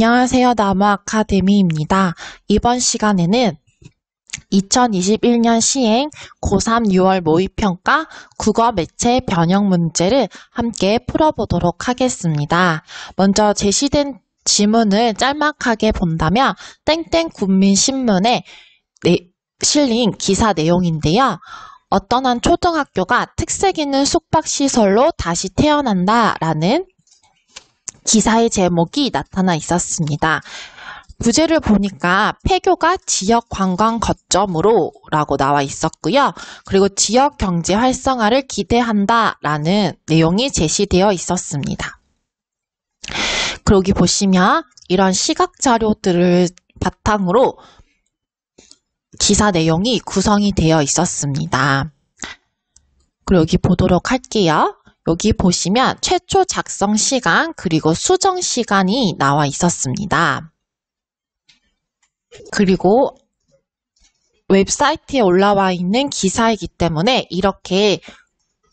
안녕하세요. 나무아카데미입니다. 이번 시간에는 2021년 시행 고3 6월 모의평가 국어 매체 변형 문제를 함께 풀어보도록 하겠습니다. 먼저 제시된 지문을 짤막하게 본다면 땡땡 국민신문에 실린 기사 내용인데요. 어떤 한 초등학교가 특색 있는 숙박시설로 다시 태어난다라는 기사의 제목이 나타나 있었습니다. 부제를 보니까 폐교가 지역 관광 거점으로 라고 나와 있었고요. 그리고 지역 경제 활성화를 기대한다 라는 내용이 제시되어 있었습니다. 그리고 여기 보시면 이런 시각 자료들을 바탕으로 기사 내용이 구성이 되어 있었습니다. 그리고 여기 보도록 할게요. 여기 보시면 최초 작성 시간 그리고 수정 시간이 나와 있었습니다. 그리고 웹사이트에 올라와 있는 기사이기 때문에 이렇게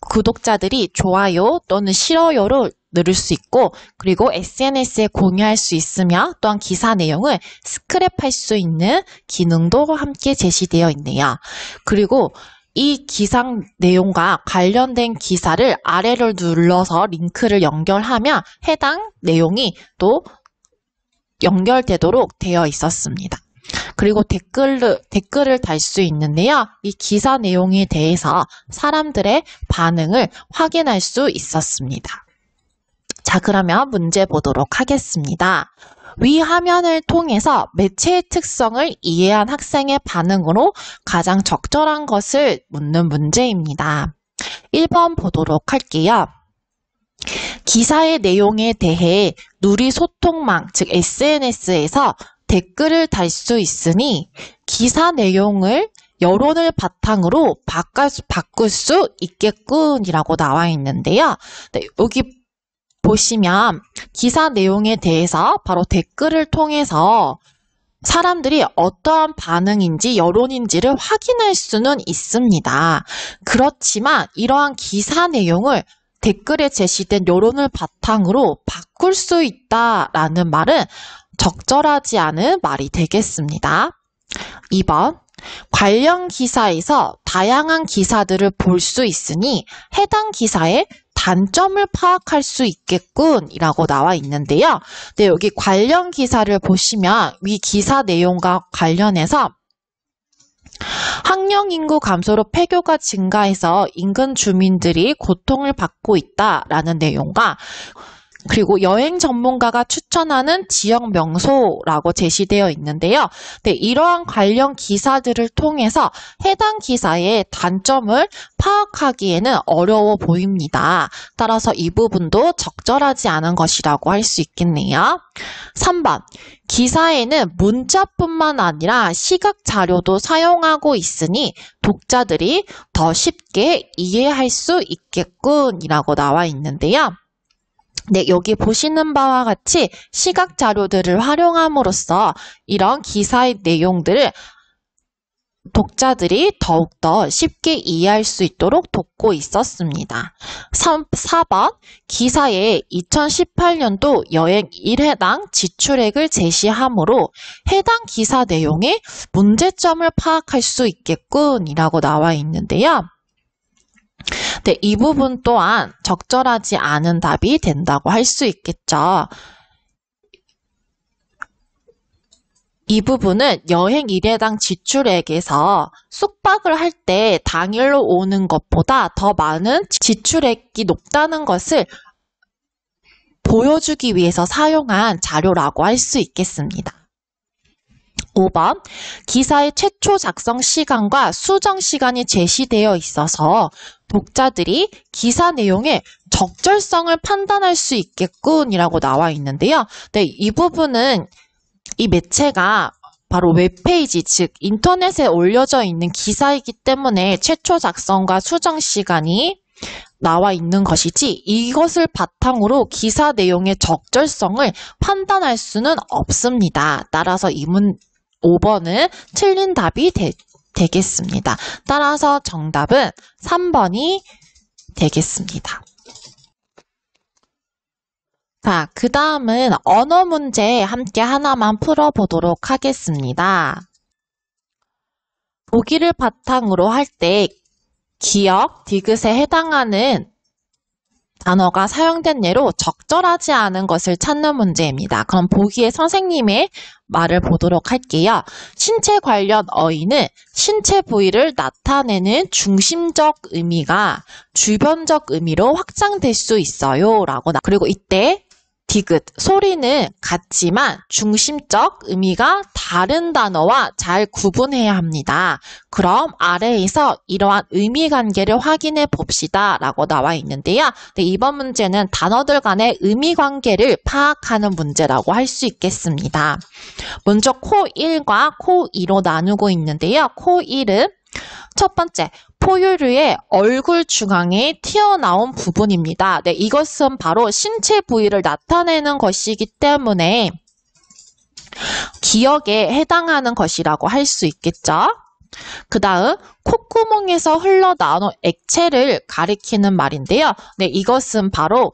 구독자들이 좋아요 또는 싫어요를 누를 수 있고 그리고 SNS에 공유할 수 있으며 또한 기사 내용을 스크랩할 수 있는 기능도 함께 제시되어 있네요. 그리고 이 기사 내용과 관련된 기사를 아래를 눌러서 링크를 연결하면 해당 내용이 또 연결되도록 되어 있었습니다. 그리고 댓글을 달 수 있는데요. 이 기사 내용에 대해서 사람들의 반응을 확인할 수 있었습니다. 자, 그러면 문제 보도록 하겠습니다. 위 화면을 통해서 매체의 특성을 이해한 학생의 반응으로 가장 적절한 것을 묻는 문제입니다. 1번 보도록 할게요. 기사의 내용에 대해 누리 소통망, 즉 SNS에서 댓글을 달 수 있으니 기사 내용을 여론을 바탕으로 바꿀 수 있겠군이라고 나와 있는데요. 네, 여기 보시면 기사 내용에 대해서 바로 댓글을 통해서 사람들이 어떠한 반응인지 여론인지를 확인할 수는 있습니다. 그렇지만 이러한 기사 내용을 댓글에 제시된 여론을 바탕으로 바꿀 수 있다라는 말은 적절하지 않은 말이 되겠습니다. 2번, 관련 기사에서 다양한 기사들을 볼 수 있으니 해당 기사의 단점을 파악할 수 있겠군 이라고 나와 있는데요. 네, 여기 관련 기사를 보시면 위 기사 내용과 관련해서 학령 인구 감소로 폐교가 증가해서 인근 주민들이 고통을 받고 있다라는 내용과 그리고 여행 전문가가 추천하는 지역 명소라고 제시되어 있는데요. 네, 이러한 관련 기사들을 통해서 해당 기사의 단점을 파악하기에는 어려워 보입니다. 따라서 이 부분도 적절하지 않은 것이라고 할 수 있겠네요. 3번, 기사에는 문자뿐만 아니라 시각 자료도 사용하고 있으니 독자들이 더 쉽게 이해할 수 있겠군이라고 나와 있는데요. 네, 여기 보시는 바와 같이 시각 자료들을 활용함으로써 이런 기사의 내용들을 독자들이 더욱더 쉽게 이해할 수 있도록 돕고 있었습니다. 4번, 기사에 2018년도 여행 1회당 지출액을 제시하므로 해당 기사 내용의 문제점을 파악할 수 있겠군이라고 나와 있는데요. 네, 이 부분 또한 적절하지 않은 답이 된다고 할 수 있겠죠. 이 부분은 여행 1회당 지출액에서 숙박을 할 때 당일로 오는 것보다 더 많은 지출액이 높다는 것을 보여주기 위해서 사용한 자료라고 할 수 있겠습니다. 5번, 기사의 최초 작성 시간과 수정 시간이 제시되어 있어서 독자들이 기사 내용의 적절성을 판단할 수 있겠군이라고 나와 있는데요. 네, 이 부분은 이 매체가 바로 웹페이지, 즉 인터넷에 올려져 있는 기사이기 때문에 최초 작성과 수정 시간이 나와 있는 것이지 이것을 바탕으로 기사 내용의 적절성을 판단할 수는 없습니다. 따라서 5번은 틀린 답이 되겠습니다. 따라서 정답은 3번이 되겠습니다. 자, 그 다음은 언어 문제 함께 하나만 풀어보도록 하겠습니다. 보기를 바탕으로 할 때 기역, 디귿에 해당하는 단어가 사용된 예로 적절하지 않은 것을 찾는 문제입니다. 그럼 보기에 선생님의 말을 보도록 할게요. 신체 관련 어휘는 신체 부위를 나타내는 중심적 의미가 주변적 의미로 확장될 수 있어요. 그리고 이때 디귿, 소리는 같지만 중심적 의미가 다른 단어와 잘 구분해야 합니다. 그럼 아래에서 이러한 의미 관계를 확인해 봅시다 라고 나와 있는데요. 이번 문제는 단어들 간의 의미 관계를 파악하는 문제라고 할 수 있겠습니다. 먼저 코1과 코2로 나누고 있는데요. 코1은 첫 번째, 포유류의 얼굴 중앙에 튀어나온 부분입니다. 네, 이것은 바로 신체 부위를 나타내는 것이기 때문에 기역에 해당하는 것이라고 할 수 있겠죠. 그 다음, 콧구멍에서 흘러나오는 액체를 가리키는 말인데요. 네, 이것은 바로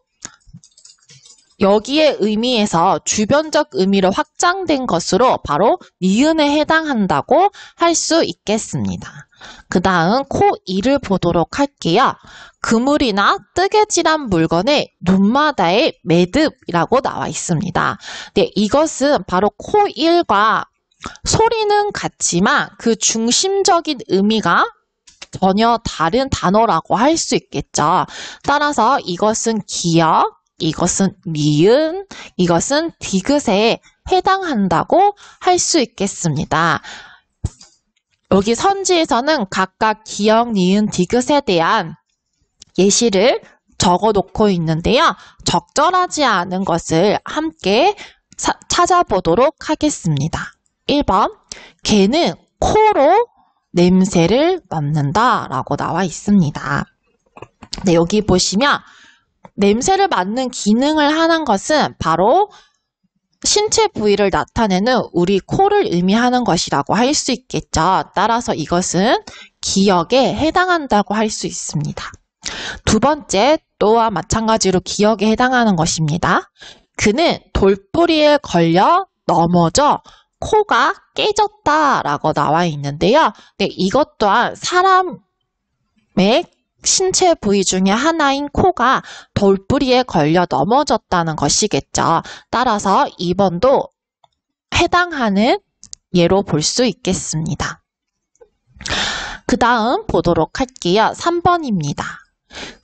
여기에 의미에서 주변적 의미로 확장된 것으로 바로 니은에 해당한다고 할 수 있겠습니다. 그 다음 코2를 보도록 할게요. 그물이나 뜨개질한 물건의 눈마다의 매듭이라고 나와 있습니다. 네, 이것은 바로 코1과 소리는 같지만 그 중심적인 의미가 전혀 다른 단어라고 할 수 있겠죠. 따라서 이것은 기역, 이것은 니은, 이것은 디귿에 해당한다고 할 수 있겠습니다. 여기 선지에서는 각각 기역, 니은, 디귿에 대한 예시를 적어 놓고 있는데요. 적절하지 않은 것을 함께 찾아보도록 하겠습니다. 1번, 개는 코로 냄새를 맡는다 라고 나와 있습니다. 네, 여기 보시면 냄새를 맡는 기능을 하는 것은 바로 신체 부위를 나타내는 우리 코를 의미하는 것이라고 할 수 있겠죠. 따라서 이것은 기역에 해당한다고 할 수 있습니다. 두 번째, 또한 마찬가지로 기역에 해당하는 것입니다. 그는 돌부리에 걸려 넘어져 코가 깨졌다라고 나와 있는데요. 네, 이것 또한 사람의 신체 부위 중에 하나인 코가 돌부리에 걸려 넘어졌다는 것이겠죠. 따라서 2번도 해당하는 예로 볼 수 있겠습니다. 그 다음 보도록 할게요. 3번입니다.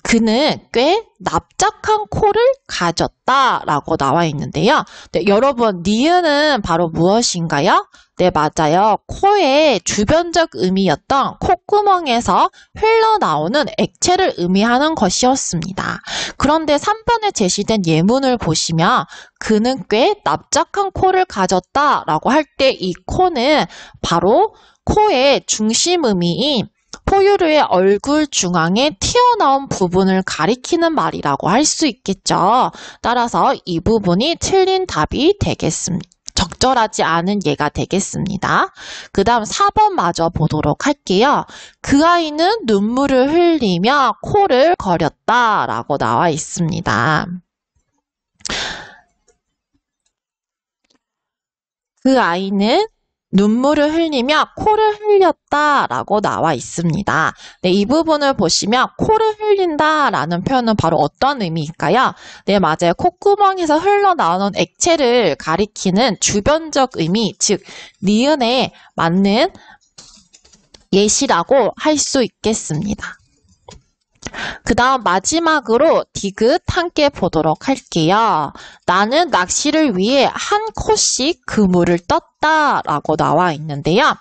그는 꽤 납작한 코를 가졌다라고 나와 있는데요. 네, 여러분, 니은은 바로 무엇인가요? 네, 맞아요. 코의 주변적 의미였던 콧구멍에서 흘러나오는 액체를 의미하는 것이었습니다. 그런데 3번에 제시된 예문을 보시면 그는 꽤 납작한 코를 가졌다라고 할 때 이 코는 바로 코의 중심 의미인 포유류의 얼굴 중앙에 튀어나온 부분을 가리키는 말이라고 할 수 있겠죠. 따라서 이 부분이 틀린 답이 되겠습니다. 적절하지 않은 예가 되겠습니다. 그 다음 4번 마저 보도록 할게요. 그 아이는 눈물을 흘리며 코를 거렸다라고 나와 있습니다. 그 아이는 눈물을 흘리며 코를 흘렸다라고 나와 있습니다. 네, 이 부분을 보시면 코를 흘린다라는 표현은 바로 어떤 의미일까요? 네, 맞아요. 콧구멍에서 흘러나오는 액체를 가리키는 주변적 의미, 즉 니은에 맞는 예시라고 할 수 있겠습니다. 그 다음 마지막으로 디귿 함께 보도록 할게요. 나는 낚시를 위해 한 코씩 그물을 떴다라고 나와 있는데요.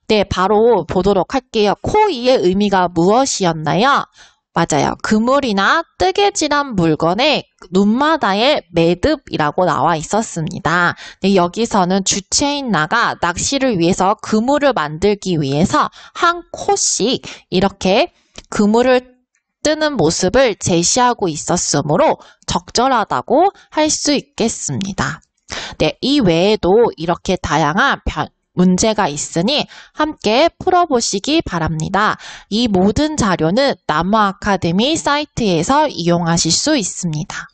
네, 바로 보도록 할게요. 코2의 의미가 무엇이었나요? 맞아요. 그물이나 뜨개질한 물건의 눈마다의 매듭이라고 나와 있었습니다. 네, 여기서는 주체인 나가 낚시를 위해서 그물을 만들기 위해서 한 코씩 이렇게 그물을 뜨는 모습을 제시하고 있었으므로 적절하다고 할 수 있겠습니다. 네, 이 외에도 이렇게 다양한 문제가 있으니 함께 풀어보시기 바랍니다. 이 모든 자료는 나무 아카데미 사이트에서 이용하실 수 있습니다.